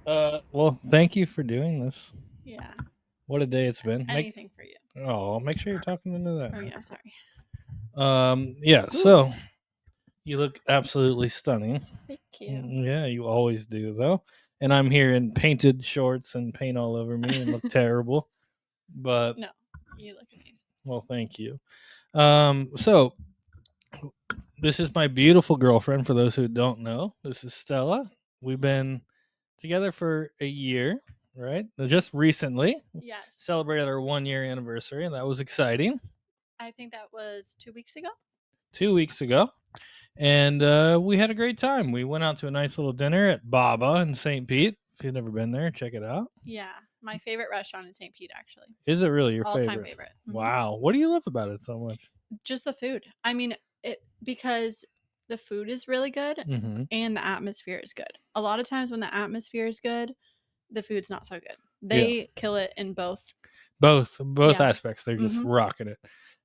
Well, thank you for doing this. Yeah. What a day it's been. Anything for you. Make sure you're talking into that. Oh yeah, sorry. Yeah. So you look absolutely stunning. Thank you. Yeah, you always do though. And I'm here in painted shorts and paint all over me and look terrible. But No, you look amazing. well, thank you. So this is my beautiful girlfriend. For those who don't know, this is Stella. We've been together for a year, right? Just recently Yes. celebrated our 1 year anniversary, and that was exciting. I think that was 2 weeks ago. 2 weeks ago. And we had a great time. We went out to a nice little dinner at Baba in St. Pete. If you've never been there, check it out. Yeah, my favorite restaurant in St. Pete, actually. Is it really your All-time favorite? Wow. What do you love about it so much? Just the food. I mean, because the food is really good and the atmosphere is good. A lot of times when the atmosphere is good, the food's not so good. They kill it in both aspects. They're just rocking it.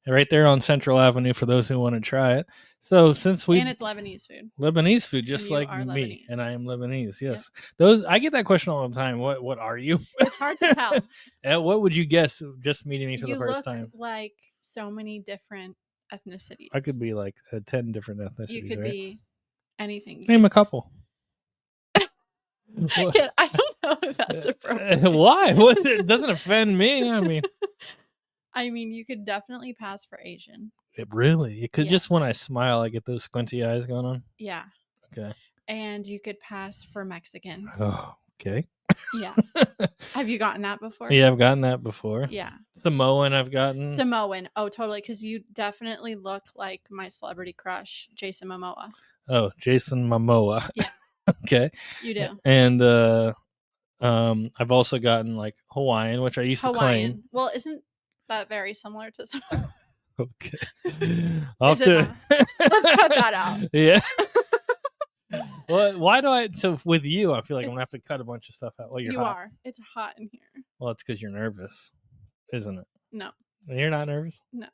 Right there on Central Avenue for those who want to try it. So and it's Lebanese food, just like me, Lebanese. And I am Lebanese. Yes, those I get that question all the time. What are you? It's hard to tell. What would you guess? Just meeting me for the first time. You look like so many different ethnicities. I could be like 10 different ethnicities. You could be anything. Name a couple. I don't know if that's appropriate. Why? It doesn't offend me. I mean, you could definitely pass for Asian. It could just when I smile, I get those squinty eyes going on. Yeah. Okay. And you could pass for Mexican. Oh, okay. Yeah. Have you gotten that before? Yeah, I've gotten that before. Yeah. Samoan, I've gotten. Samoan. Oh, totally. Because you definitely look like my celebrity crush, Jason Momoa. Oh, Jason Momoa. Yeah. Okay. You do. And I've also gotten like Hawaiian, which I used to claim. Well, isn't that very similar to Samoa? Okay. Let's cut that out. Yeah. Well, why do I? So with you, I feel like I'm gonna have to cut a bunch of stuff out. Well, you hot. are. It's hot in here. Well, it's because you're nervous, isn't it? No. You're not nervous? No.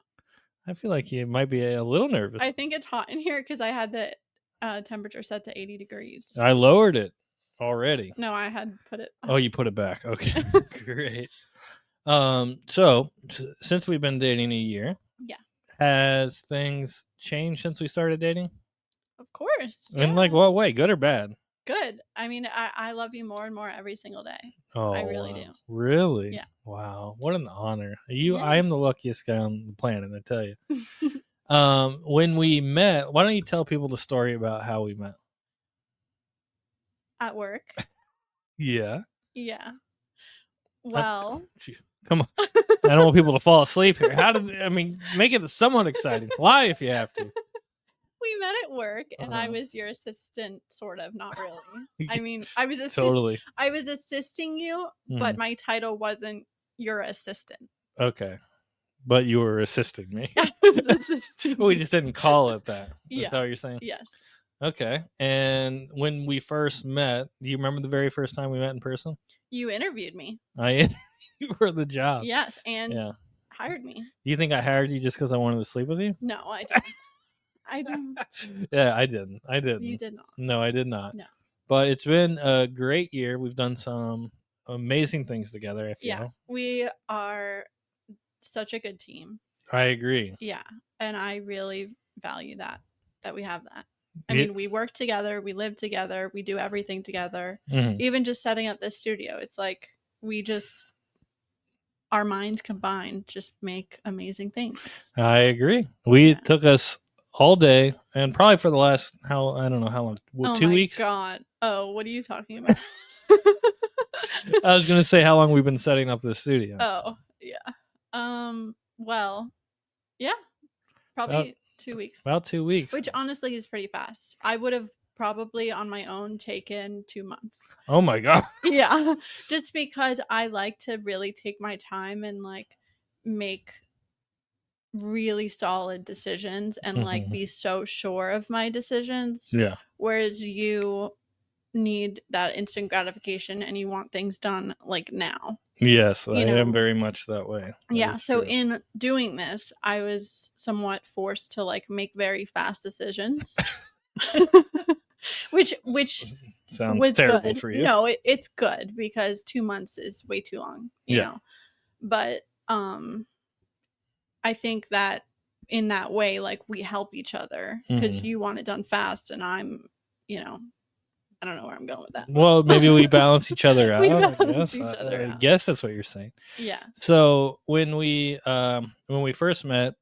I feel like you might be a little nervous. I think it's hot in here because I had the temperature set to 80 degrees. I lowered it already. No, I had put it. Oh, you put it back. Okay, great. So since we've been dating a year, has things changed since we started dating? Of course. In like what way? Good or bad? Good. I mean, I love you more and more every single day. Oh, I really do. Really? Yeah. Wow. What an honor. I am the luckiest guy on the planet, I tell you. When we met, why don't you tell people the story about how we met? At work. Yeah. Yeah. Well, come on. I don't want people to fall asleep here. Make it somewhat exciting. Lie if you have to. We met at work, and I was your assistant, sort of, not really. I mean, I was assisting you, but my title wasn't your assistant. Okay. But you were assisting me. I was assisting We just didn't call it that. Yeah. Is that what you're saying? Yes. Okay. And when we first met, do you remember the very first time we met in person? You interviewed me. I interviewed you for the job. Yes, and hired me. Do you think I hired you just because I wanted to sleep with you? No, I didn't. I didn't. Yeah, I didn't. You did not. No, I did not. No. But it's been a great year. We've done some amazing things together, I feel. Yeah, we are such a good team. I agree. Yeah, and I really value that we have that. I mean, we work together, we live together, we do everything together. Even just setting up this studio, it's like our minds combined just make amazing things. I agree. It took us all day, and probably for the last I don't know how long. 2 weeks? Oh my god. Oh, what are you talking about? I was gonna say how long we've been setting up this studio. Oh, yeah. Well, yeah. Probably 2 weeks. About 2 weeks. Which honestly is pretty fast. I would have probably on my own taken 2 months. Oh my god. Yeah. Just because I like to really take my time and like make really solid decisions and like be so sure of my decisions. Yeah. Whereas you need that instant gratification and you want things done like now. Yes, I am very much that way. Yeah, so in doing this, I was somewhat forced to like make very fast decisions. which Sounds was terrible good. for you. No, it's good because 2 months is way too long, you Yeah. know. But I think that in that way, like, we help each other because you want it done fast, and I'm, you know, I don't know where I'm going with that. Well, maybe we balance each other We out. I balance guess. each other I out. guess that's what you're saying. Yeah. So when we first met,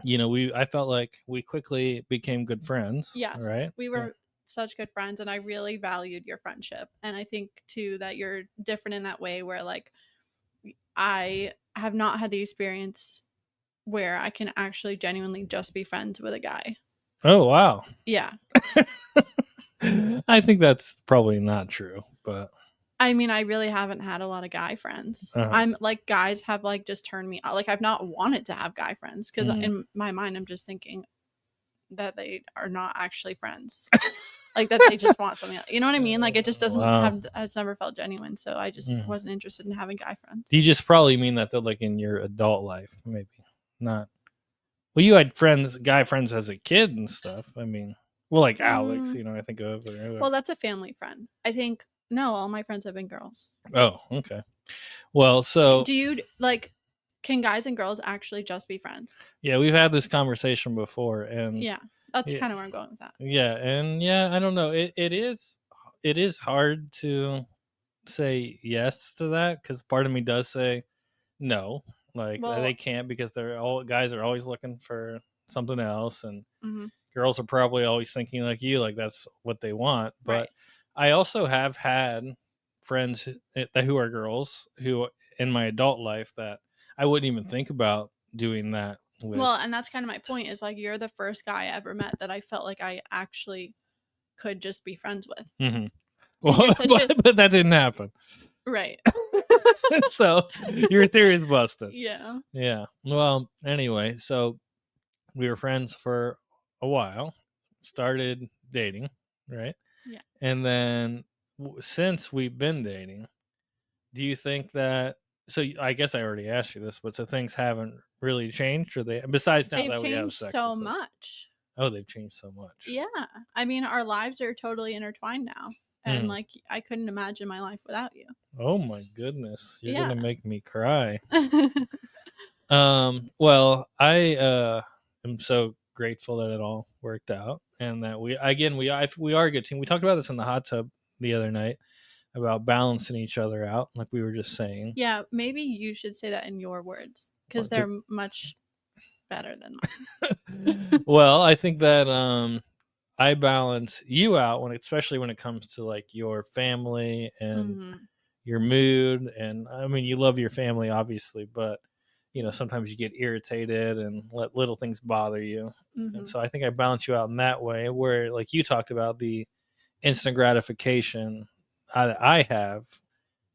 I felt like we quickly became good friends, Yes. right? We were such good friends, and I really valued your friendship. And I think too that you're different in that way where, like, I have not had the experience where I can actually genuinely just be friends with a guy. Oh, wow. Yeah. I think that's probably not true, but I mean, I really haven't had a lot of guy friends. I'm like, guys have like just turned me out. Like, I've not wanted to have guy friends because in my mind, I'm just thinking that they are not actually friends. Like, that they just want something else. You know what I mean? Like, it just doesn't have, it's never felt genuine. So I just wasn't interested in having guy friends. You just probably mean that they're like in your adult life, maybe not. Well, you had guy friends as a kid and stuff. I mean, well, like Alex, I think of. Well, that's a family friend. I think, no, all my friends have been girls. Oh, okay. Well, so do you like? Can guys and girls actually just be friends? Yeah, we've had this conversation before, and yeah, that's kind of where I'm going with that. Yeah, and I don't know. It is hard to say yes to that because part of me does say no, like they can't because guys are always looking for something else, and girls are probably always thinking like you, like that's what they want. But right. I also have had friends who are girls who in my adult life that I wouldn't even think about doing that with. Well, and that's kind of my point is like you're the first guy I ever met that I felt like I actually could just be friends with. Well, but that didn't happen. Right. So your theory is busted. Yeah. Well, anyway, so we were friends for a while, started dating, right? Yeah. And then since we've been dating, do you think that? So I guess I already asked you this, but so things haven't really changed, or besides now that we have sex so much. Oh, they've changed so much. Yeah, I mean, our lives are totally intertwined now, and like I couldn't imagine my life without you. Oh my goodness, you're gonna make me cry. Well, I am so grateful that it all worked out, and that we are a good team. We talked about this in the hot tub the other night about balancing each other out, like we were just saying. Yeah, maybe you should say that in your words because they're much better than mine. Well, I think that I balance you out especially when it comes to like your family and your mood, and I mean you love your family obviously, but sometimes you get irritated and let little things bother you. And so I think I balance you out in that way, where like you talked about the instant gratification I have,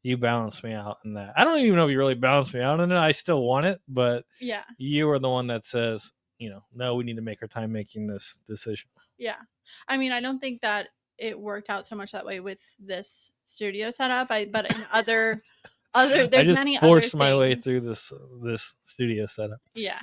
you balance me out in that. I don't even know if you really balance me out in it. I still want it, but you are the one that says, no, we need to make our time making this decision. Yeah. I mean, I don't think that it worked out so much that way with this studio setup. But in other there's many other things. Forced my way through this studio setup. Yeah.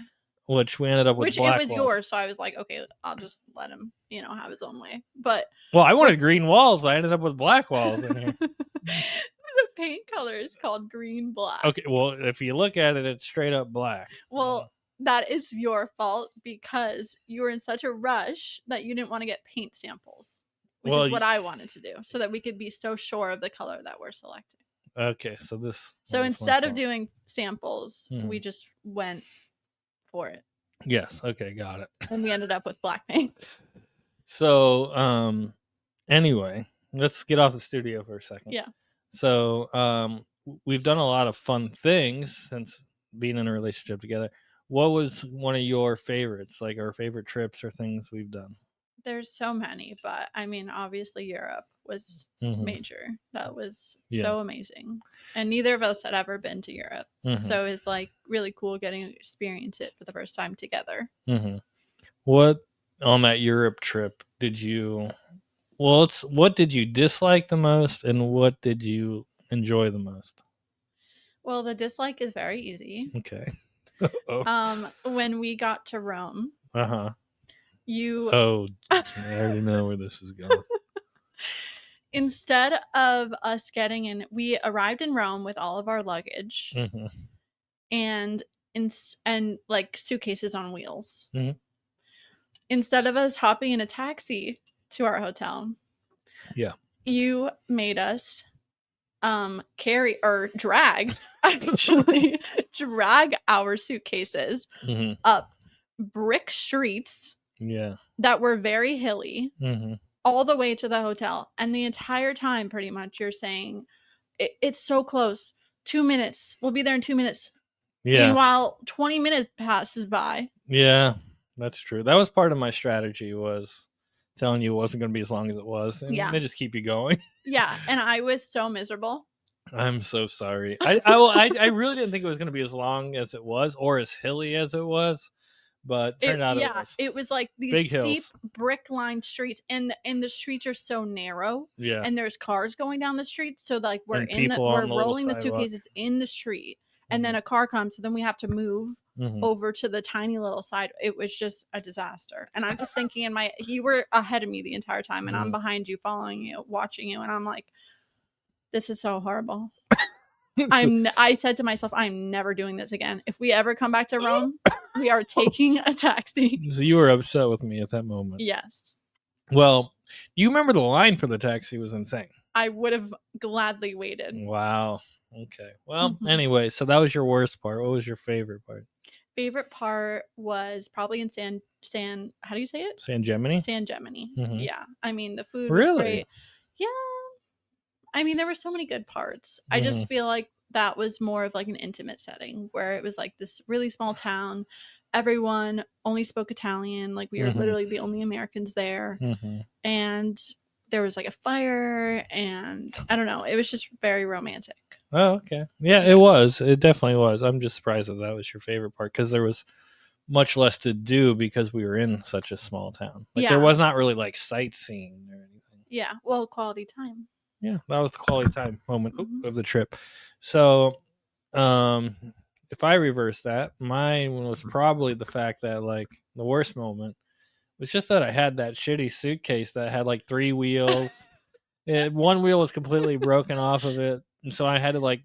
Which we ended up with black walls. It was yours, so I was like, okay, I'll just let him, have his own way. But I wanted green walls. I ended up with black walls in here. The paint color is called green black. Okay, well, if you look at it, it's straight up black. Well, that is your fault because you were in such a rush that you didn't want to get paint samples, which is what I wanted to do, so that we could be so sure of the color that we're selecting. Okay, so instead of doing samples, we just went for it. Yes. Okay, got it. And we ended up with black paint. So, anyway, let's get off the studio for a second. Yeah. So, we've done a lot of fun things since being in a relationship together. What was one of your favorites, like our favorite trips or things we've done? There's so many, but I mean, obviously Europe was major. That was so amazing. And neither of us had ever been to Europe. So it's like really cool getting to experience it for the first time together. What on that Europe trip what did you dislike the most and what did you enjoy the most? Well, the dislike is very easy. Okay. When we got to Rome. I already know where this is going. instead of us getting in, we arrived in Rome with all of our luggage Mm-hmm. and and like suitcases on wheels. Mm-hmm. Instead of us hopping in a taxi to our hotel, Yeah. you made us carry or drag actually drag our suitcases Mm-hmm. up brick streets Yeah. that were very hilly Mm-hmm. all the way to the hotel. And the entire time, pretty much, you're saying, it's so close. 2 minutes. We'll be there in 2 minutes. Yeah. Meanwhile, 20 minutes passes by. Yeah. That's true. That was part of my strategy, was telling you it wasn't going to be as long as it was, and Yeah. they just keep you going. Yeah. And I was so miserable. I'm so sorry. I really didn't think it was going to be as long as it was, or as hilly as it was, but turned out it was. It was like these Big steep hills. brick lined streets, and the streets are so narrow. Yeah. And there's cars going down the street, so like And people we're on the little rolling the sidewalk. suitcases in the street, and then a car comes, so then we have to move Mhm. over to the tiny little side. It was just a disaster. And I'm just thinking in my you were ahead of me the entire time, and I'm Mhm. behind you, following you, watching you, and I'm like, this is so horrible. So- I said to myself, I'm never doing this again. If we ever come back to Rome, we are taking a taxi. So you were upset with me at that moment. Yes. Well, you remember the line for the taxi was insane. I would have gladly waited. Wow. Okay. Well, Mhm. anyway, so that was your worst part. What was your favorite part? Favorite part was probably in San how do you say it? San Gemini? San Gemini. Mhm. Yeah. I mean, the food was Really? great. Yeah. I mean, there were so many good parts. I Mhm. just feel like that was more of like an intimate setting where it was like this really small town. Everyone only spoke Italian. Like we were Mhm. literally the only Americans there. Mhm. And there was like a fire, and I don't know. It was just very romantic. Oh, okay. Yeah, it was. It definitely was. I'm just surprised that that was your favorite part, because there was much less to do because we were in such a small town. Like there Yeah. was not really like sightseeing or anything. Yeah. Well, quality time. Yeah, that was the quality time moment Mhm. of the trip. So, if I reverse that, mine was probably the fact that like the worst moment was just that I had that shitty suitcase that had like 3 wheels. One wheel was completely broken off of it, and so I had to like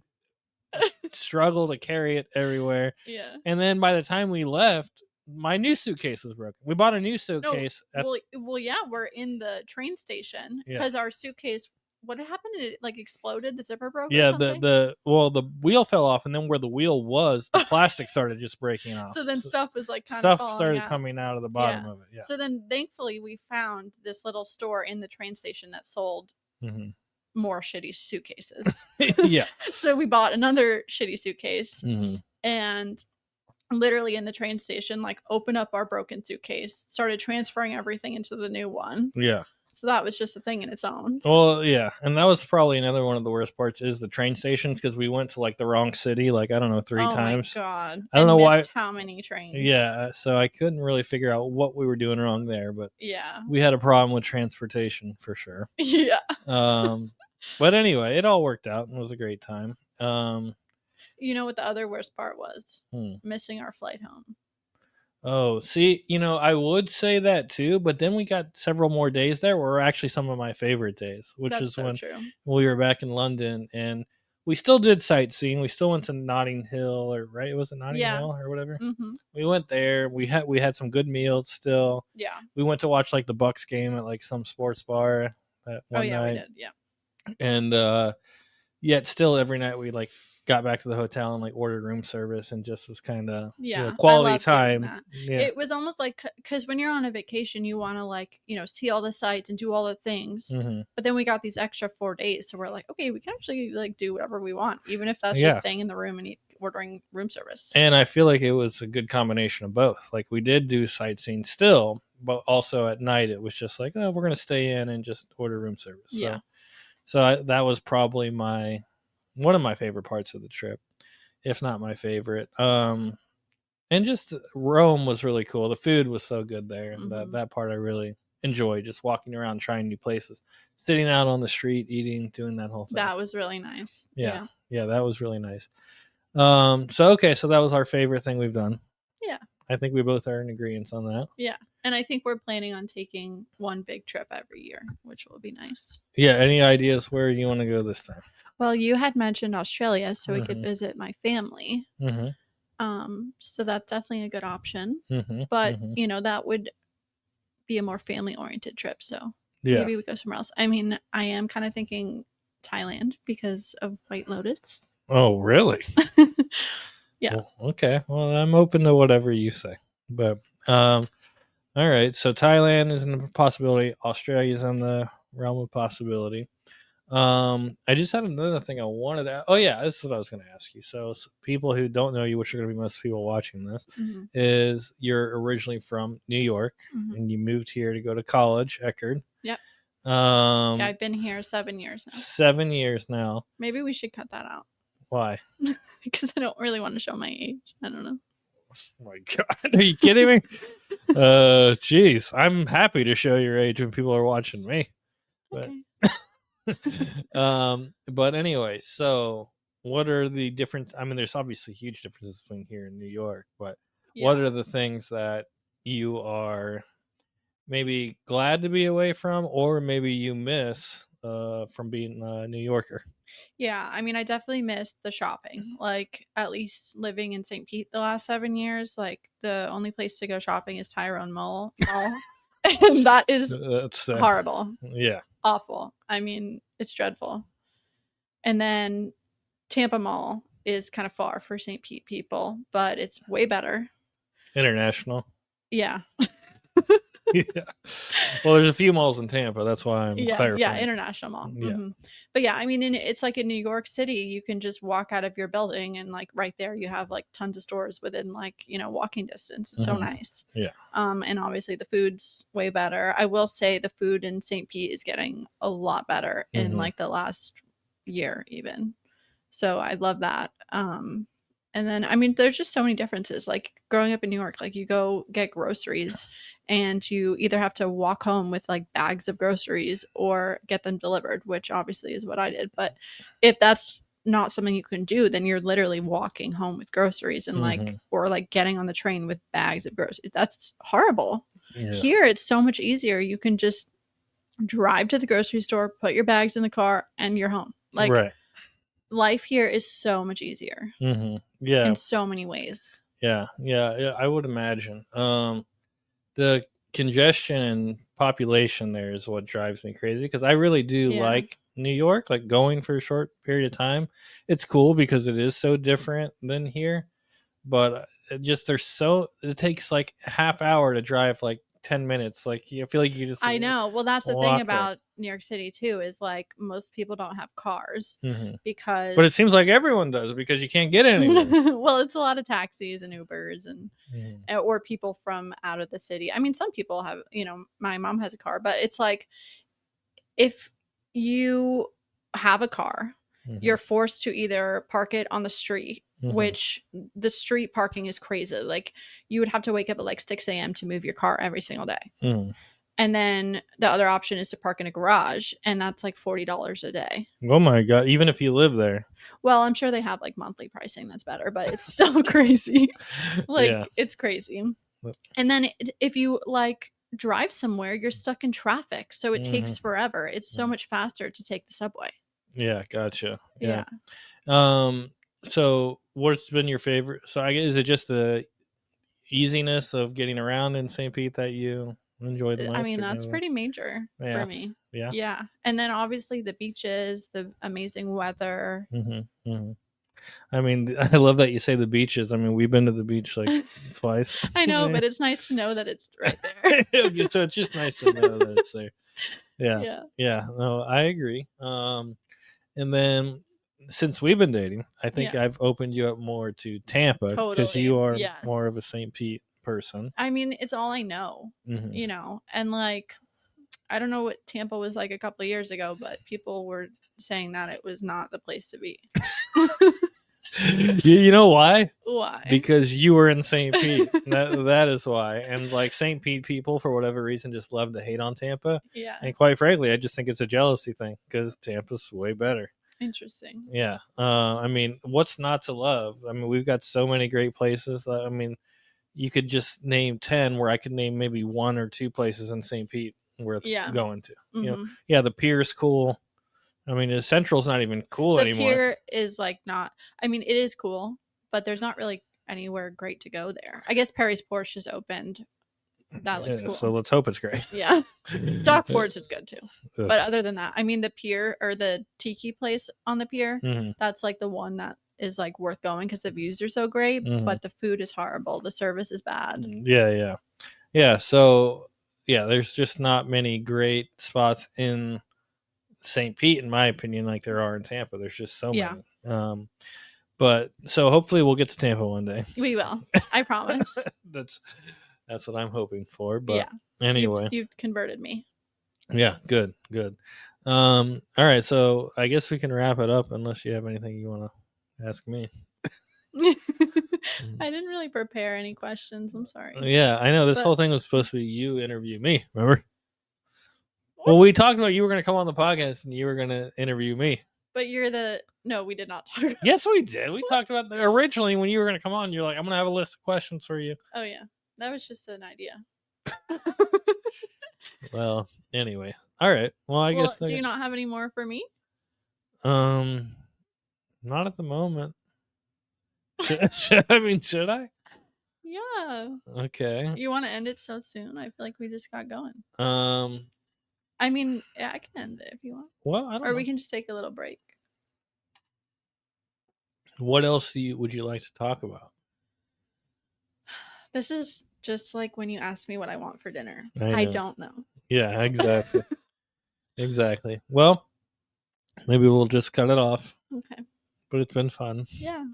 struggle to carry it everywhere. Yeah. And then by the time we left, my new suitcase was broken. We bought a new No. suitcase. Well, yeah. We're in the train station Yeah. because our suitcase. What happened? It like exploded. The zipper broke. Yeah, or something? the wheel fell off, and then where the wheel was, the plastic started just breaking off. So then stuff was like kind Stuff of falling started out. coming out of the bottom Yeah. of it. Yeah. So then, thankfully, we found this little store in the train station that sold Mhm. more shitty suitcases. Yeah. So we bought another shitty suitcase, Mhm. and literally in the train station, like opened up our broken suitcase, started transferring everything into the new one. Yeah. So that was just a thing in its own. Well, yeah, and that was probably another one of the worst parts is the train stations, because we went to like the wrong city, like I don't know, 3 times. Oh my god! I don't know why. How many trains? Yeah, so I couldn't really figure out what we were doing wrong there, but Yeah. we had a problem with transportation for sure. Yeah. But anyway, it all worked out and was a great time. You know what the other worst part was? Hmm. Missing our flight home. Oh, see, I would say that too, but then we got several more days there were actually some of my favorite days, which That's is so when true. we were back in London, and we still did sightseeing. We still went to Notting Hill, or right? Was it Notting Yeah. Hill or whatever? Mm-hmm. We went there. We had some good meals still. Yeah. We went to watch like the Bucks game at like some sports bar that one Oh yeah, night. we did. Yeah. And yet still every night we like got back to the hotel and like ordered room service and just was kind of quality I love time. doing that. Yeah. It was almost like, because when you're on a vacation, you want to like see all the sights and do all the things. Mm-hmm. But then we got these extra 4 days, so we're like, okay, we can actually like do whatever we want, even if that's Yeah. just staying in the room and ordering room service. And I feel like it was a good combination of both. Like we did do sightseeing still, but also at night it was just like, oh, we're gonna stay in and just order room service. Yeah. So that was probably one of my favorite parts of the trip, if not my favorite. And just Rome was really cool. The food was so good there, and Mhm. that part I really enjoyed. Just walking around, trying new places, sitting out on the street, eating, doing that whole thing. That was really nice. Yeah, that was really nice. So that was our favorite thing we've done. Yeah. I think we both are in agreement on that. Yeah. And I think we're planning on taking one big trip every year, which will be nice. Yeah. Any ideas where you want to go this time? Well, you had mentioned Australia, so we could visit my family. Mm-hmm. So that's definitely a good option. Mm-hmm. But, Mm-hmm. that would be a more family oriented trip. So Yeah. maybe we go somewhere else. I mean, I am kind of thinking Thailand because of White Lotus. Oh, really? Yeah. Well, okay. Well, I'm open to whatever you say. But all right. So Thailand is a possibility. Australia is in the realm of possibility. I just had another thing I wanted to. Oh yeah, this is what I was going to ask you. So people who don't know you, which are going to be most people watching this, is you're originally from New York and you moved here to go to college, Eckerd. Yep. Yeah, I've been here 7 years now. 7 years now. Maybe we should cut that out. Why? Because I don't really want to show my age. I don't know. Oh my God, are you kidding me? Jeez, I'm happy to show your age when people are watching me. But Okay. But anyway, so what are the different? I mean, there's obviously huge differences between here and New York, but what are the things that you are maybe glad to be away from, or maybe you miss from being a New Yorker? Yeah, I mean, I definitely missed the shopping. Like, at least living in St. Pete the last 7 years, like, the only place to go shopping is Tyrone Mall. And that is That's horrible. Yeah. Awful. I mean, it's dreadful. And then Tampa Mall is kind of far for St. Pete people, but it's way better. International. Yeah. Yeah. Well, there's a few malls in Tampa. That's why I'm clarifying. Yeah, International Mall. Yeah. But yeah, I mean, it's like in New York City, you can just walk out of your building and like right there you have like tons of stores within like, walking distance. It's so nice. Yeah. And obviously the food's way better. I will say the food in St. Pete is getting a lot better in like the last year even. So I love that. And then, I mean, there's just so many differences. Like growing up in New York, like you go get groceries and you either have to walk home with like bags of groceries or get them delivered, which obviously is what I did. But if that's not something you can do, then you're literally walking home with groceries and like, or like getting on the train with bags of groceries. That's horrible. Yeah. Here, it's so much easier. You can just drive to the grocery store, put your bags in the car, and you're home. Like, right. Life here is so much easier. Yeah. In so many ways. Yeah, I would imagine. The congestion and population there is what drives me crazy because I really do like New York, like going for a short period of time. It's cool because it is so different than here, but it takes like a half hour to drive like 10 minutes. Like I feel like you just I know. Well, that's the thing about New York City too is like most people don't have cars because But it seems like everyone does because you can't get anywhere. Well, it's a lot of taxis and Ubers and or people from out of the city. I mean, some people have, my mom has a car, but it's like if you have a car, you're forced to either park it on the street, which the street parking is crazy. Like you would have to wake up at like 6 a.m. to move your car every single day. And then the other option is to park in a garage, and that's like $40 a day. Oh my God, even if you live there. Well, I'm sure they have like monthly pricing that's better, but it's still crazy. It's crazy. And then if you like drive somewhere, you're stuck in traffic, so it takes forever. It's so much faster to take the subway. Yeah, gotcha. Yeah. So what's been your favorite? So is it just the easiness of getting around in St. Pete that you enjoy the most? I mean, that's pretty major for me. Yeah. And then obviously the beaches, the amazing weather. I mean, I love that you say the beaches. I mean, we've been to the beach like twice. I know, but it's nice to know that it's right there. So it's just nice to know that it's there. Yeah. No, I agree. And then since we've been dating, I think I've opened you up more to Tampa because you are more of a St. Pete person. I mean, it's all I know, and like, I don't know what Tampa was like a couple of years ago, but people were saying that it was not the place to be. You know why? Why? Because you were in St. Pete. That is why. And like St. Pete people, for whatever reason, just love to hate on Tampa. Yeah. And quite frankly, I just think it's a jealousy thing because Tampa's way better. Interesting. Yeah. I mean, what's not to love? I mean, we've got so many great places. I mean, you could just name 10, where I could name maybe 1 or 2 places in St. Pete worth going to. Yeah, the pier's cool. I mean, the Central's not even cool the anymore. pier is like not. I mean, it is cool, but there's not really anywhere great to go there. I guess Perry's Porsche just opened. That looks cool. So let's hope it's great. Yeah, Dock Ford's is good too. But other than that, I mean, the pier or the tiki place on the pier, that's like the one that is like worth going because the views are so great. But the food is horrible. The service is bad. Yeah. So yeah, there's just not many great spots in St. Pete, in my opinion, like there are in Tampa. There's just so many. But so hopefully we'll get to Tampa one day. We will. I promise. That's what I'm hoping for. But anyway, you've converted me. Yeah, good. All right, so I guess we can wrap it up unless you have anything you want to ask me. I didn't really prepare any questions. I'm sorry. Yeah, I know. This whole thing was supposed to be you interview me, remember? What? Well, we talked about you were going to come on the podcast and you were going to interview me. But you're the... No, we did not talk about Yes, we did. We talked about originally when you were going to come on, you're like, I'm going to have a list of questions for you. Oh, yeah. That was just an idea. Well, anyway. All right. Well, I guess... Do you not have any more for me? Not at the moment. Should I? Yeah. Okay. You want to end it so soon? I feel like we just got going. I mean, yeah, I can end it if you want. Well, I don't know. Or we can just take a little break. What else would you like to talk about? This is just like when you ask me what I want for dinner. I don't know. Yeah, exactly. Exactly. Well, maybe we'll just cut it off. Okay. But it's been fun. Yeah.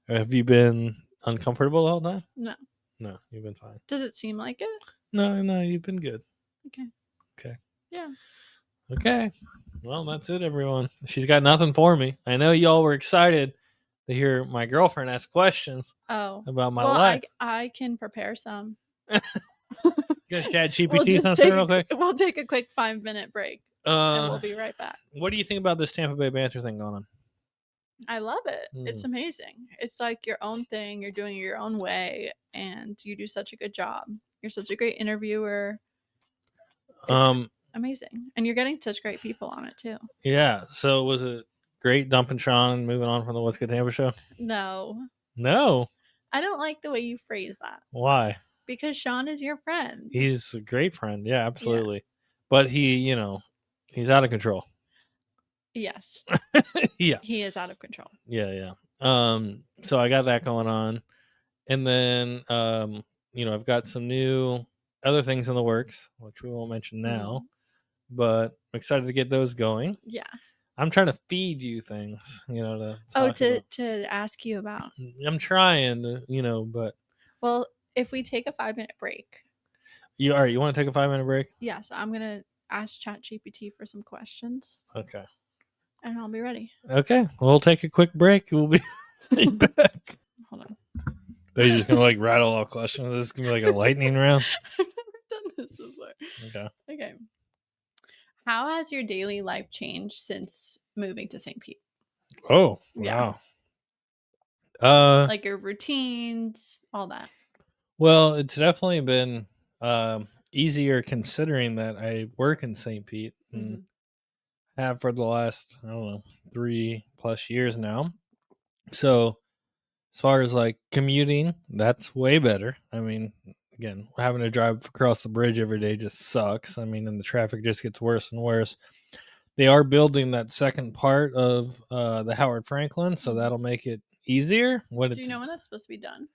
Have you been uncomfortable the whole time? No. No, you've been fine. Does it seem like it? No, you've been good. Okay. Yeah. Okay. Well, that's it, everyone. She's got nothing for me. I know y'all were excited to hear my girlfriend ask questions about my life. I can prepare some. Get ChatGPT something real quick. We'll take a quick 5-minute break and we'll be right back. What do you think about this Tampa Bay banter thing going on? I love it. It's amazing. It's like your own thing. You're doing it your own way, and you do such a good job. You're such a great interviewer. It's amazing, and you're getting such great people on it too. Yeah. So was it great dumping Sean and moving on from the What's Good Tampa show? No. I don't like the way you phrase that. Why? Because Sean is your friend. He's a great friend. Yeah, absolutely. Yeah. But he, he's out of control. Yes. Yeah. He is out of control. Yeah. So I got that going on. And then, I've got some new other things in the works, which we won't mention now, but I'm excited to get those going. Yeah. I'm trying to feed you things, to ask you about. I'm trying to, but. Well, if we take a 5-minute break. You want to take a 5-minute break? Yeah. So I'm going to ask ChatGPT for some questions. Okay. And I'll be ready. Okay. We'll take a quick break. We'll be right back. Hold on. Are you just going to rattle all questions? This is going to be like a lightning round? I've never done this before. Okay. How has your daily life changed since moving to St. Pete? Oh, wow. Like your routines, all that. Well, it's definitely been easier considering that I work in St. Pete and have for the last, 3+ years now. So as far as like commuting, that's way better. I mean, again, having to drive across the bridge every day just sucks. I mean, and the traffic just gets worse and worse. They are building that second part of the Howard Franklin, so that'll make it easier. Do you know when that's supposed to be done?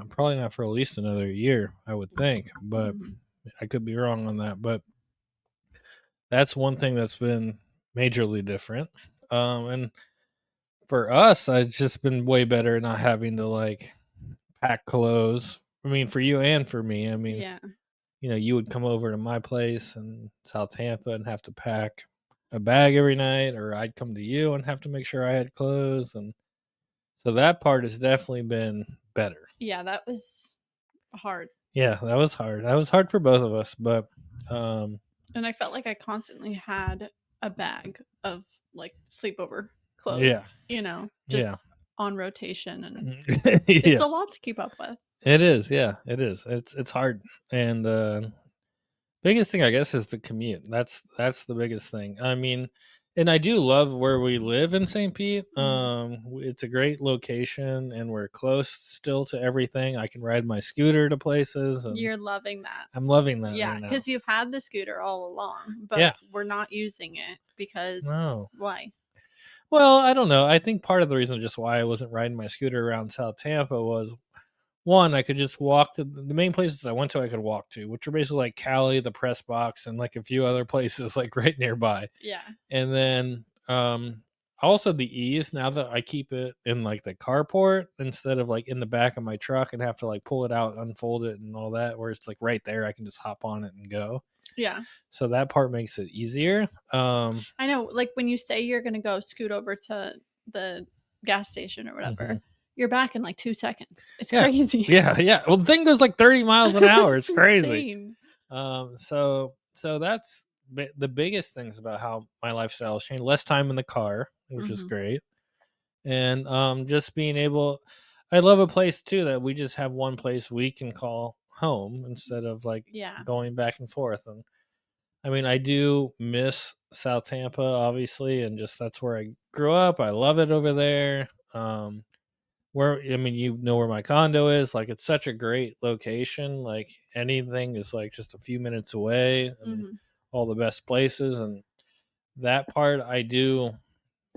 Probably not for at least another year, I would think, but I could be wrong on that. But that's one thing that's been majorly different. And for us, it's just been way better not having to pack clothes. I mean, for you and for me. I mean, you would come over to my place in South Tampa and have to pack a bag every night, or I'd come to you and have to make sure I had clothes. And so that part has definitely been better. Yeah, that was hard. Yeah, that was hard. That was hard for both of us, but and I felt like I constantly had a bag of sleepover clothes. Yeah. on rotation, and it's Yeah, a lot to keep up with. it is. Yeah, it is. It's hard, and biggest thing I guess is the commute. That's the biggest thing. I mean, and I do love where we live in St. Pete. It's a great location, and we're close still to everything. I can ride my scooter to places, and You're loving that. I'm loving that Yeah, right now. because you've had the scooter all along, Yeah. but we're not using it because No. why? Well, I don't know. I think part of the reason just why I wasn't riding my scooter around South Tampa was one, I could just walk to the main places I went to. I could walk to, which are basically like Cali, the press box, and like a few other places like right nearby. Yeah. And then also the ease now that I keep it in like the carport instead of like in the back of my truck and have to like pull it out, unfold it, and all that. Where it's like right there, I can just hop on it and go. Yeah. So that part makes it easier. I know, like when you say you're gonna go scoot over to the gas station or whatever, you're back in like 2 seconds. It's Yeah. crazy. Yeah. Well, the thing goes like 30 miles an hour. It's crazy. Insane. So that's the biggest things about how my lifestyle has changed. Less time in the car, which is great, and just being able. I love a place too that we just have one place we can call home instead of like Yeah. going back and forth. And I mean, I do miss South Tampa, obviously, and just that's where I grew up. I love it over there. Where I mean, you know where my condo is. Like, it's such a great location. Like, anything is like just a few minutes away, and all the best places. And that part I do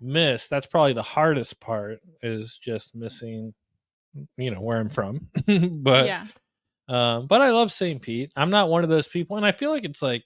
miss. That's probably the hardest part is just missing, where I'm from. but Yeah. but I love St. Pete. I'm not one of those people, and I feel like it's like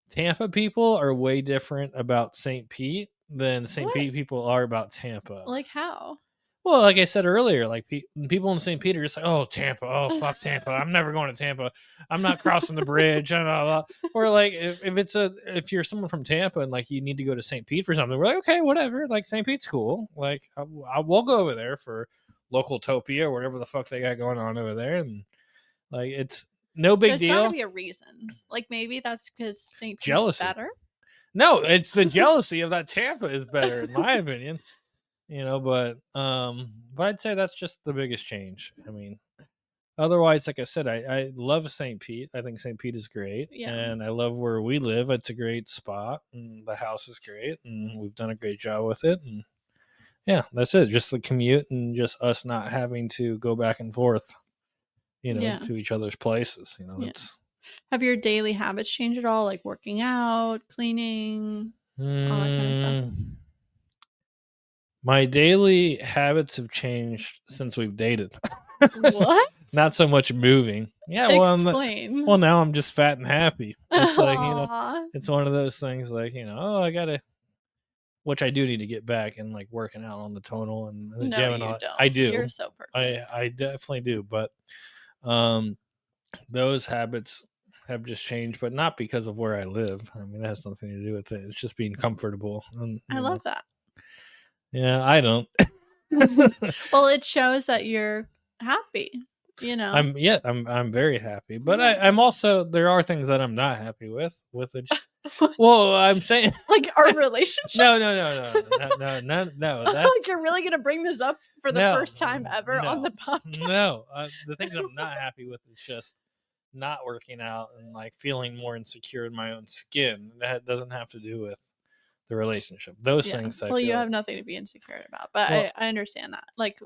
Tampa people are way different about St. Pete than St. What? Pete people are about Tampa. Like how? Well, like I said earlier, like people in St. Peter just like, oh, Tampa, oh, fuck Tampa, I'm never going to Tampa, I'm not crossing the bridge, blah, blah, blah. Or like if you're someone from Tampa and like you need to go to St. Pete for something, we're like, okay, whatever, like St. Pete's cool, like we'll go over there for local topia or whatever the fuck they got going on over there, and like it's no big There's got to deal. be a reason. Like maybe that's because St. Pete's Jealousy. better. No, it's the jealousy of that Tampa is better, in my opinion. But I'd say that's just the biggest change. I mean, otherwise, like I said, I love St. Pete. I think St. Pete is great. Yeah. And I love where we live. It's a great spot, and the house is great, and we've done a great job with it. And yeah, that's it. Just the commute and just us not having to go back and forth, to each other's places. It's Have your daily habits changed at all? Like working out, cleaning, all that kind of stuff? My daily habits have changed since we've dated. What? Not so much moving. Yeah, Explain. well, now I'm just fat and happy. It's like, Aw. it's one of those things like, oh, I gotta, which I do need to get back and like working out on the tonal and the No, gym and you all. don't. I do. You're so perfect. I definitely do. But those habits have just changed, but not because of where I live. I mean, that has nothing to do with it. It's just being comfortable. And, I love that. Yeah, I don't. Well, it shows that you're happy, I'm very happy, but Yeah. I'm also, there are things that I'm not happy with it. Well, I'm saying like our relationship. no. That's, Like you're really gonna bring this up for the first time ever on the podcast. No, the things I'm not happy with is just not working out and like feeling more insecure in my own skin. That doesn't have to do with the relationship. Those things. Well, you have nothing to be insecure about, but I understand that. Like,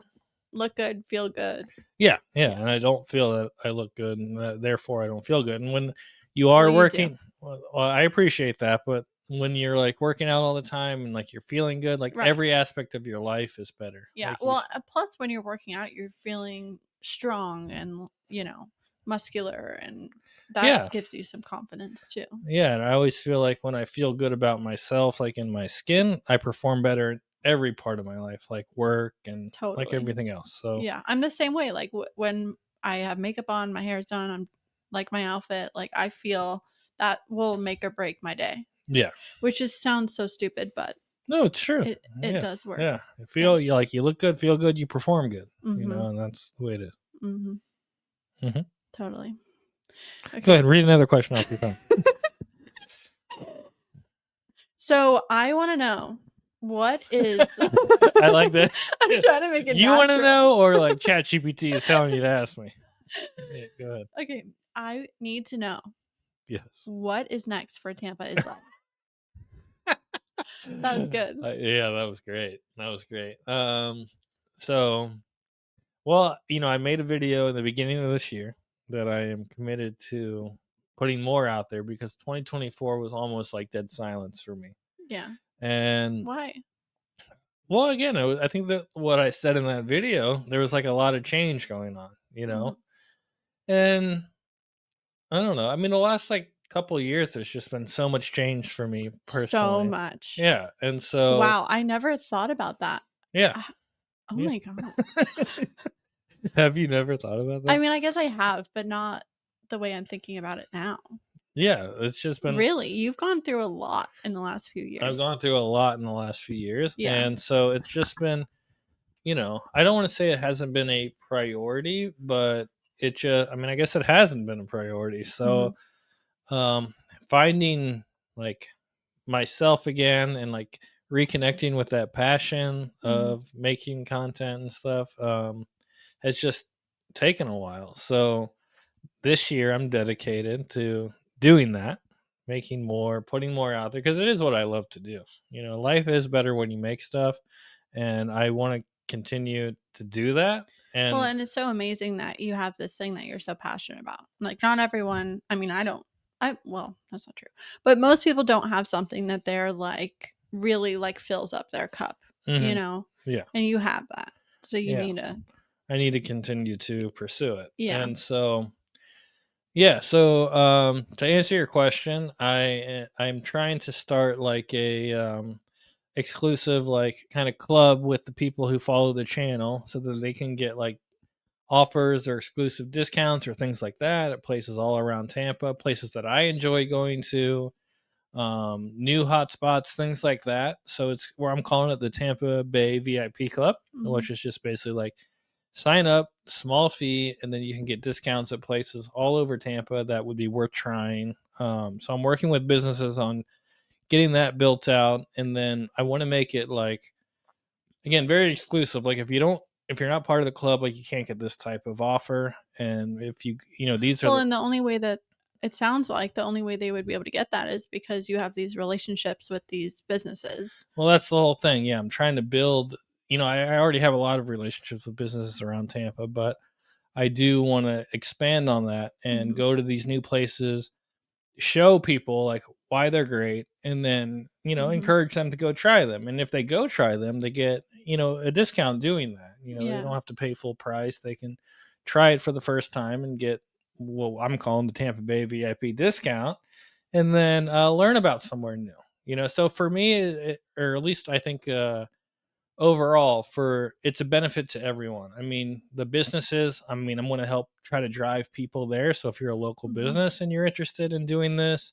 look good, feel good. Yeah, and I don't feel that I look good, and therefore I don't feel good. And when you are working, well, I appreciate that, but when you're like working out all the time and like you're feeling good, like every aspect of your life is better. Yeah. Like well, plus when you're working out, you're feeling strong and muscular, and that gives you some confidence too. Yeah, and I always feel like when I feel good about myself, like in my skin, I perform better in every part of my life, like work and like everything else. So yeah, I'm the same way. Like when I have makeup on, my hair's done, I'm like my outfit, like I feel that will make or break my day. Yeah, which sounds so stupid, but no, it's true. It does work. Yeah, you like you look good, feel good, you perform good. And that's the way it is. Totally. Okay. Go ahead, read another question off your phone. So I want to know, What is I like that. I'm trying to make it You want to natural. know, or like ChatGPT is telling you to ask me? Yeah, go ahead. Okay, I need to know Yes. what is next for Tampa is live. That was good. Yeah, that was great. That was great. So, well, I made a video in the beginning of this year that I am committed to putting more out there because 2024 was almost like dead silence for me. Yeah. And Why? well, again, I think that what I said in that video, there was like a lot of change going on. And I don't know. I mean, the last like couple of years, there's just been so much change for me So personally. much. Yeah, and so Wow, I never thought about that. yeah, Ah, oh yeah. my god. Have you never thought about I that? mean, I guess I have, but not the way I'm thinking about it now. Yeah, it's just been. Really? You've gone through a lot in the last few I've years. gone through a lot in the last few years, Yeah. and so it's just been. I don't want to say it hasn't been a priority, but it just. I mean, I guess it hasn't been a priority. Mhm. So, um, finding like myself again and like reconnecting with that passion Mhm. of making content and stuff has just taken a while. So this year I'm dedicated to doing that, making more, putting more out there because it is what I love to do. Life is better when you make stuff, and I want to continue to do that. Well, And and it's so amazing that you have this thing that you're so passionate about. Like, not everyone, I mean, well, that's not true. But most people don't have something that they're like really like fills up their cup, you mhm, know? yeah, And you have that. So you yeah, need to, I need to continue to pursue it. yeah. And so yeah, so to answer your question, I'm trying to start like a exclusive like kind of club with the people who follow the channel so that they can get like offers or exclusive discounts or things like that at places all around Tampa, places that I enjoy going to, new hotspots, things like that. So it's where I'm calling it the Tampa Bay VIP Club, Mhm. which is just basically like sign up, small fee, and then you can get discounts at places all over Tampa that would be worth trying. So I'm working with businesses on getting that built out, and then I want to make it like again very exclusive. Like if you're not part of the club, like you can't get this type of offer. And if these are Well, the and the only way that it sounds like the only way they would be able to get that is because you have these relationships with these businesses. well, that's the whole thing. Yeah, I'm trying to build. I already have a lot of relationships with businesses around Tampa, but I do want to expand on that and Mhm. go to these new places, show people like why they're great, and then Mhm. encourage them to go try them. And if they go try them, they get a discount doing that. They don't Yeah. have to pay full price. They can try it for the first time and get what I'm calling the Tampa Bay VIP discount, and then learn about somewhere new. So for me, or at least I think overall for it's a benefit to everyone. I mean, the businesses, I mean, I'm going to help try to drive people there. So if you're a local Mhm. business and you're interested in doing this,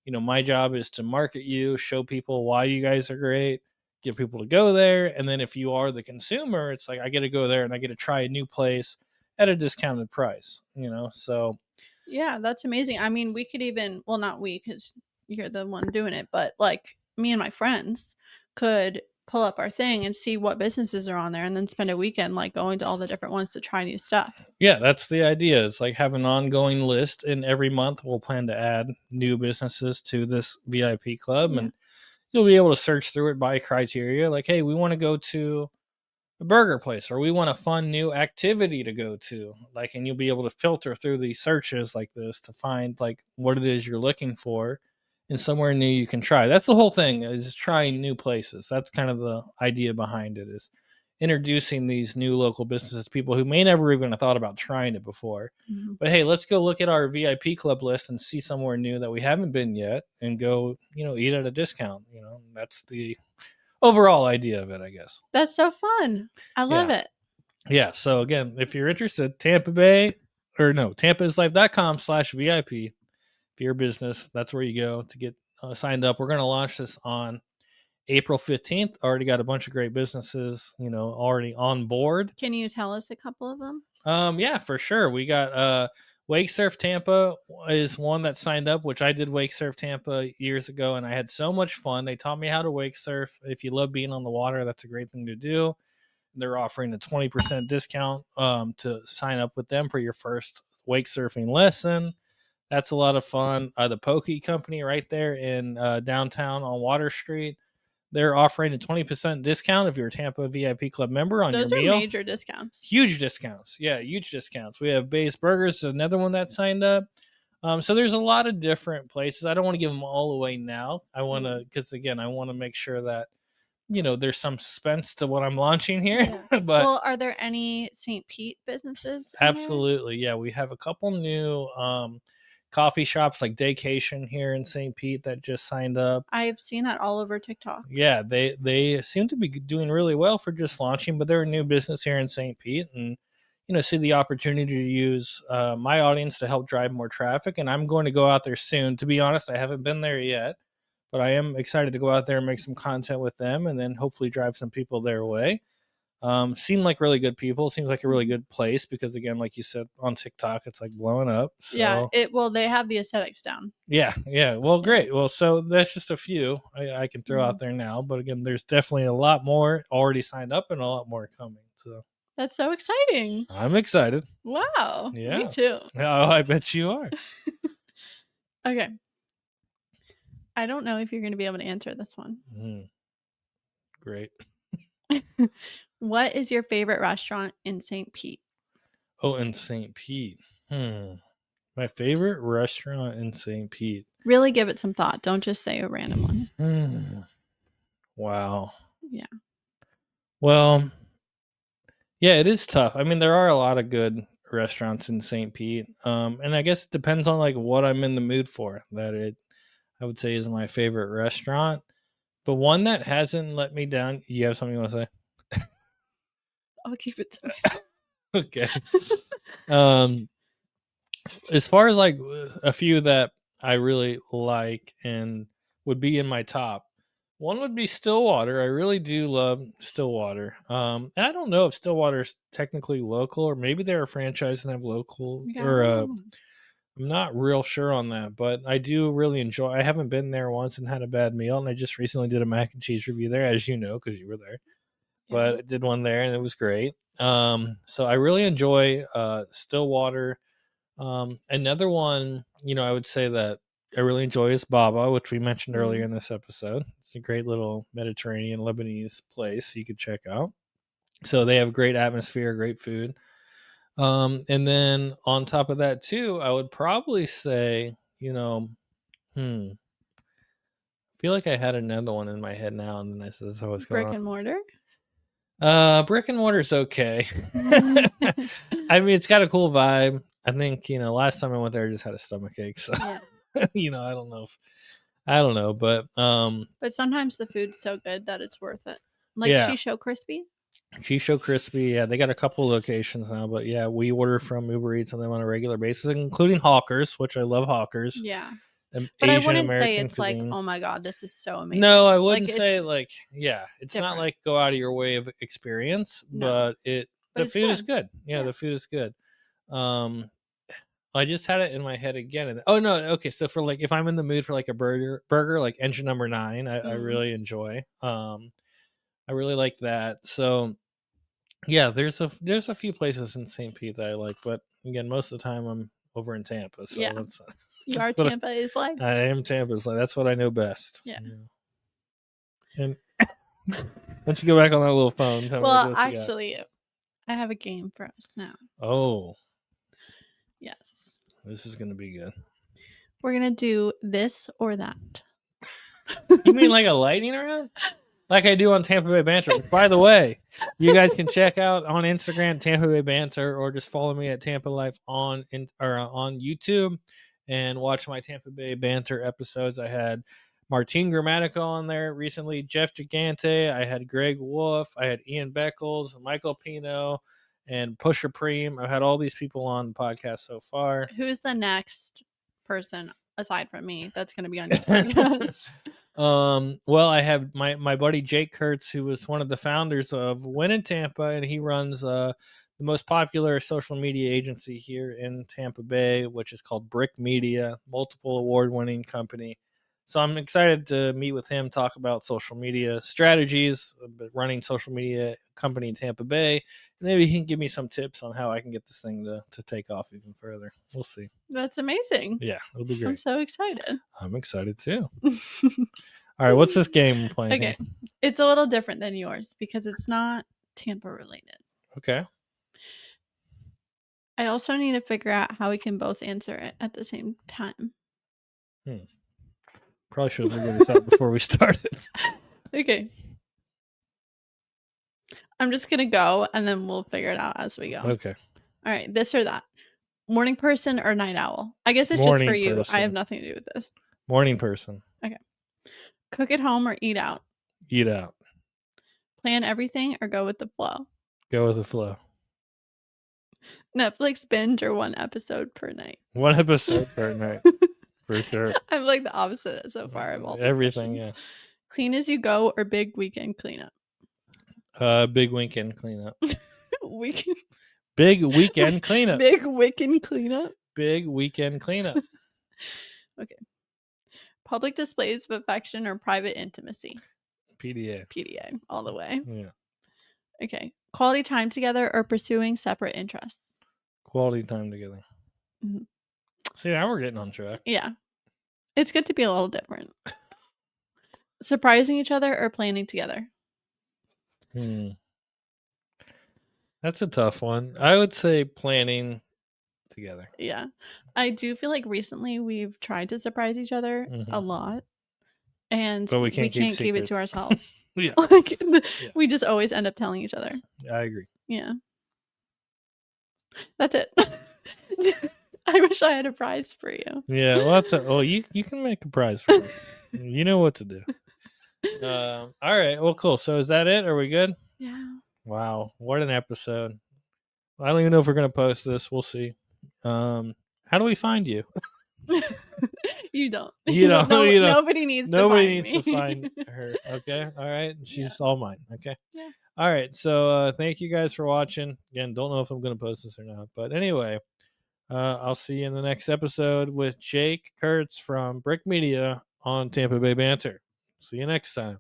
my job is to market you, show people why you guys are great, get people to go there. And then if you are the consumer, it's like I get to go there and I get to try a new place at a discounted price. So Yeah, that's amazing. I mean, we could even, well, not we, because you're the one doing it, but like me and my friends could pull up our thing and see what businesses are on there and then spend a weekend like going to all the different ones to try new stuff. yeah, that's the idea. It's like have an ongoing list, and every month we'll plan to add new businesses to this VIP club, Yeah. and you'll be able to search through it by criteria. Like, hey, we want to go to a burger place, or we want a fun new activity to go to. Like, and you'll be able to filter through these searches like this to find like what it is you're looking for, and somewhere new you can try. That's the whole thing is trying new places. That's kind of the idea behind it is introducing these new local businesses to people who may never even have thought about trying it before. Mhm. But hey, let's go look at our VIP club list and see somewhere new that we haven't been yet and go, eat at a discount. That's the overall idea of it, I guess. That's so fun. I love Yeah. it. Yeah. So again, if you're interested, Tampa Bay or no, tampaislife.com/VIP. If you're a business, that's where you go to get signed up. We're going to launch this on April 15th. Already got a bunch of great businesses, already on board. Can you tell us a couple of them? Yeah, for sure. We got Wake Surf Tampa is one that signed up, which I did Wake Surf Tampa years ago, and I had so much fun. They taught me how to wake surf. If you love being on the water, that's a great thing to do. They're offering a 20% discount to sign up with them for your first wake surfing lesson. That's a lot of fun. The Pokey Company right there in downtown on Water Street, they're offering a 20% discount if you're a Tampa VIP Club member on your Those are meal. major discounts. Huge discounts. Yeah, huge discounts. We have Bay's Burgers, another one that signed up. So there's a lot of different places. I don't want to give them all away now. I want to, because again, I want to make sure that there's some suspense to what I'm launching here. Yeah. But well, are there any St. Pete businesses? Absolutely, yeah. We have a couple new coffee shops like Daycation here in St. Pete that just signed up. I've seen that all over TikTok. Yeah, they seem to be doing really well for just launching, but they're a new business here in St. Pete, and see the opportunity to use my audience to help drive more traffic. And I'm going to go out there soon. To be honest, I haven't been there yet, but I am excited to go out there and make some content with them, and then hopefully drive some people their way. Seem like really good people. Seems like a really good place because, again, like you said on TikTok, it's like blowing up. So. Yeah, they have the aesthetics down. Yeah. Well, great. Well, so that's just a few I can throw out there now. But again, there's definitely a lot more already signed up and a lot more coming. So that's so exciting. I'm excited. Wow. Yeah. Me too. Oh, I bet you are. Okay. I don't know if you're going to be able to answer this one. Great. What is your favorite restaurant in St. Pete? Oh, in St. Pete. My favorite restaurant in St. Pete. Really give it some thought. Don't just say a random one. Wow. Yeah. Well, yeah, it is tough. I mean, there are a lot of good restaurants in St. Pete. And I guess it depends on like what I'm in the mood for. I would say is my favorite restaurant. But one that hasn't let me down. You have something you want to say? I'll keep it to myself. Okay. As far as like a few that I really like and would be in my top, one would be Stillwater. I really do love Stillwater. And I don't know if Stillwater is technically local or maybe they're a franchise and have local I'm not real sure on that, but I do really enjoy. I haven't been there once and had a bad meal, and I just recently did a mac and cheese review there, as you know, because you were there. Yeah. But I did one there, and it was great. So I really enjoy Stillwater. Another one, I would say that I really enjoy is Baba, which we mentioned earlier in this episode. It's a great little Mediterranean Lebanese place you could check out. So they have great atmosphere, great food. And then on top of that too, I would probably say, I feel like I had another one in my head now, and then I said, "So what's going on?" Brick and mortar. Brick and mortar's okay. I mean, it's got a cool vibe. I think last time I went there, I just had a stomachache, so yeah. I don't know, but sometimes the food's so good that it's worth it. Like Shisho Crispy. Shisho Crispy, yeah, they got a couple locations now, but yeah, we order from Uber Eats on them on a regular basis, including Hawkers, which I love Hawkers. Yeah. But I wouldn't say it's cuisine. Like, oh my god, this is so amazing. No, I wouldn't say it's different. Not like go out of your way of experience, but the food is good. Yeah, the food is good. I just had it in my head again. And, oh no, okay. So for like, if I'm in the mood for like a burger like Engine Number 9, I really enjoy. I really like that. So yeah, there's a few places in St. Pete that I like, but again, most of the time I'm over in Tampa. So that's Tampa is like. I am Tampa's like. That's what I know best. Yeah. And once you go back on that little phone, tell me what actually, I have a game for us now. Oh. Yes. This is gonna be good. We're gonna do this or that. You mean like a lightning round? Like I do on Tampa Bay Banter. By the way, you guys can check out on Instagram Tampa Bay Banter, or just follow me at Tampa Life on YouTube and watch my Tampa Bay Banter episodes. I had Martine Grammatico on there recently, Jeff Gigante, I had Greg Wolf, I had Ian Beckles, Michael Pino, and Pusher Preem. I've had all these people on the podcast so far. Who's the next person aside from me that's going to be on your podcast? Well, I have my buddy Jake Kurtz, who was one of the founders of Win in Tampa, and he runs the most popular social media agency here in Tampa Bay, which is called Brick Media, multiple award-winning company. So I'm excited to meet with him, talk about social media strategies, running social media company in Tampa Bay. And maybe he can give me some tips on how I can get this thing to take off even further. We'll see. That's amazing. Yeah, it'll be great. I'm so excited. I'm excited too. All right, what's this game we're playing? Okay, here? It's a little different than yours because it's not Tampa related. Okay. I also need to figure out how we can both answer it at the same time. Probably should have figured this out before we started. Okay. I'm just going to go and then we'll figure it out as we go. Okay. All right, this or that. Morning person or night owl? I guess it's Morning just for you. person. I have nothing to do with this. Morning person. Okay. Cook at home or eat out? Eat out. Plan everything or go with the flow? Go with the flow. Netflix binge or one episode per night? One episode per night. For sure. I'm like the opposite so far of all everything, yeah. Clean as you go or big weekend cleanup? Big weekend cleanup. Weekend. Big weekend cleanup. Big weekend cleanup. Big weekend cleanup. Okay. Public displays of affection or private intimacy? PDA. PDA, all the way. Yeah. Okay. Quality time together or pursuing separate interests? Quality time together. Mm-hmm. See, now we're getting on track. Yeah. It's good to be a little different. Surprising each other or planning together? That's a tough one. I would say planning together. Yeah. I do feel like recently we've tried to surprise each other a lot. And but we can't keep it to ourselves. Yeah. We just always end up telling each other. I agree. Yeah. That's it. I wish I had a prize for you. Yeah, well, you can make a prize for me. You know what to do. All right. Well, cool. So is that it? Are we good? Yeah. Wow. What an episode. I don't even know if we're going to post this. We'll see. How do we find you? You don't. You don't. Nobody needs to find her. Okay. All right. She's all mine. Okay. Yeah. All right. So thank you guys for watching. Again, don't know if I'm going to post this or not. But anyway, I'll see you in the next episode with Jake Kurtz from Brick Media on Tampa Bay Banter. See you next time.